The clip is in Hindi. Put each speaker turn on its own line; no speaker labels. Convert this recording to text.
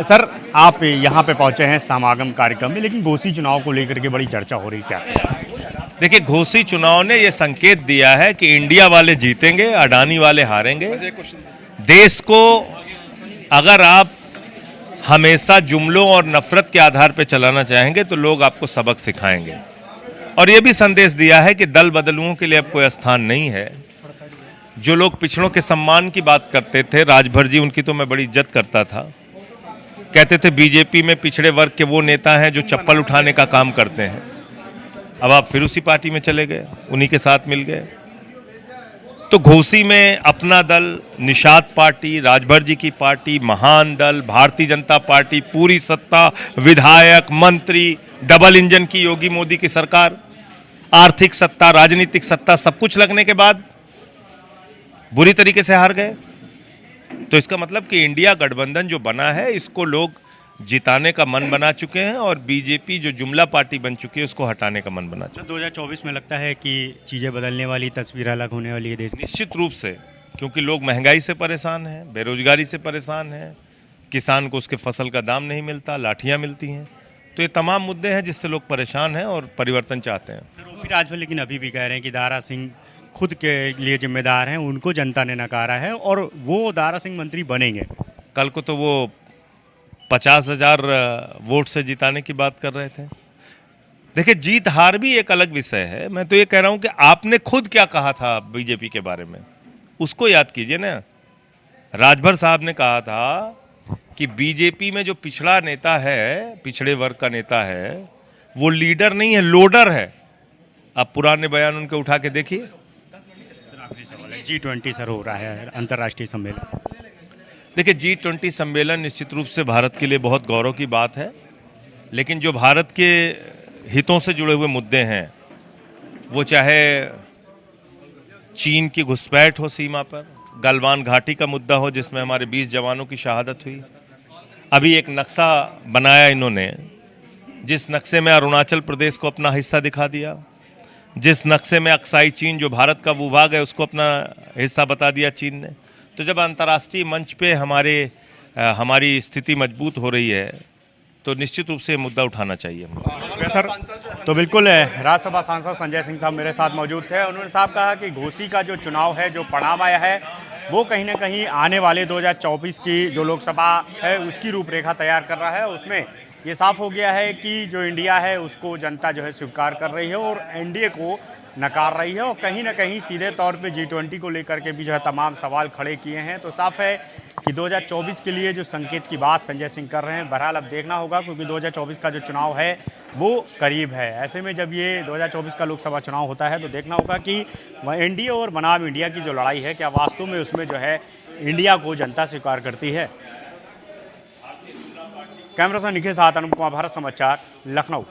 सर, आप यहाँ पे पहुंचे हैं समागम कार्यक्रम में, लेकिन घोसी चुनाव को लेकर के बड़ी चर्चा हो रही, क्या?
देखिए, घोसी चुनाव ने ये संकेत दिया है कि इंडिया वाले जीतेंगे, अडानी वाले हारेंगे। देश को अगर आप हमेशा जुमलों और नफरत के आधार पर चलाना चाहेंगे तो लोग आपको सबक सिखाएंगे। और ये भी संदेश दिया है कि दल बदलुओं के लिए अब कोई स्थान नहीं है। जो लोग पिछड़ों के सम्मान की बात करते थे, राजभर जी, उनकी तो मैं बड़ी इज्जत करता था। कहते थे बीजेपी में पिछड़े वर्ग के वो नेता हैं जो चप्पल उठाने का काम करते हैं। अब आप फिर उसी पार्टी में चले गए, उन्हीं के साथ मिल गए। तो घोसी में अपना दल, निषाद पार्टी, राजभर जी की पार्टी, महान दल, भारतीय जनता पार्टी, पूरी सत्ता, विधायक, मंत्री, डबल इंजन की योगी मोदी की सरकार, आर्थिक सत्ता, राजनीतिक सत्ता, सब कुछ लगने के बाद बुरी तरीके से हार गए। तो इसका मतलब कि इंडिया गठबंधन जो बना है, इसको लोग जिताने का मन बना चुके हैं और बीजेपी जो जुमला पार्टी बन चुकी है उसको हटाने का मन बना चुके हैं।
2024 में लगता है कि चीज़ें बदलने वाली, तस्वीर अलग होने वाली है देश की।
निश्चित रूप से, क्योंकि लोग महंगाई से परेशान हैं, बेरोजगारी से परेशान हैं, किसान को उसके फसल का दाम नहीं मिलता, लाठियां मिलती हैं। तो ये तमाम मुद्दे हैं जिससे लोग परेशान हैं और परिवर्तन चाहते हैं।
सर, ओपी राजभर लेकिन अभी भी कह रहे हैं कि दारा सिंह खुद के लिए जिम्मेदार हैं, उनको जनता ने नकारा है और वो दारा सिंह मंत्री बनेंगे।
कल को तो वो 50,000 वोट से जिताने की बात कर रहे थे। देखिए, जीत हार भी एक अलग विषय है। मैं तो ये कह रहा हूं कि आपने खुद क्या कहा था बीजेपी के बारे में, उसको याद कीजिए ना। राजभर साहब ने कहा था कि बीजेपी में जो पिछड़ा नेता है, पिछड़े वर्ग का नेता है, वो लीडर नहीं है, लोडर है। आप पुराने बयान उनके उठा के देखिए।
G20 सर हो रहा है, अंतर्राष्ट्रीय सम्मेलन।
देखिए, G20 सम्मेलन निश्चित रूप से भारत के लिए बहुत गौरव की बात है, लेकिन जो भारत के हितों से जुड़े हुए मुद्दे हैं, वो चाहे चीन की घुसपैठ हो सीमा पर, गलवान घाटी का मुद्दा हो जिसमें हमारे 20 जवानों की शहादत हुई, अभी एक नक्शा बनाया इन्होंने, जिस नक्शे में अरुणाचल प्रदेश को अपना हिस्सा दिखा दिया, जिस नक्शे में अक्साई चीन जो भारत का भूभाग है उसको अपना हिस्सा बता दिया चीन ने। तो जब अंतर्राष्ट्रीय मंच पे हमारी स्थिति मजबूत हो रही है तो निश्चित रूप से मुद्दा उठाना चाहिए।
सर, तो बिल्कुल राज्यसभा सांसद संजय सिंह साहब मेरे साथ मौजूद थे। उन्होंने साहब कहा कि घोसी का जो चुनाव है, जो परिणाम आया है, वो कहीं ना कहीं आने वाले 2024 की जो लोकसभा है उसकी रूपरेखा तैयार कर रहा है। उसमें ये साफ हो गया है कि जो इंडिया है उसको जनता जो है स्वीकार कर रही है और एनडीए को नकार रही है और कहीं ना कहीं सीधे तौर पे G20 को लेकर के भी जो है तमाम सवाल खड़े किए हैं। तो साफ है कि 2024 के लिए जो संकेत की बात संजय सिंह कर रहे हैं, बहरहाल अब देखना होगा, क्योंकि 2024 का जो चुनाव है वो करीब है। ऐसे में जब ये 2024 का लोकसभा चुनाव होता है तो देखना होगा कि एनडीए और बनाम इंडिया की जो लड़ाई है, क्या वास्तव में उसमें जो है इंडिया को जनता स्वीकार करती है। कैमरा से निखिल साथ अनुप कुमार, भारत समाचार, लखनऊ।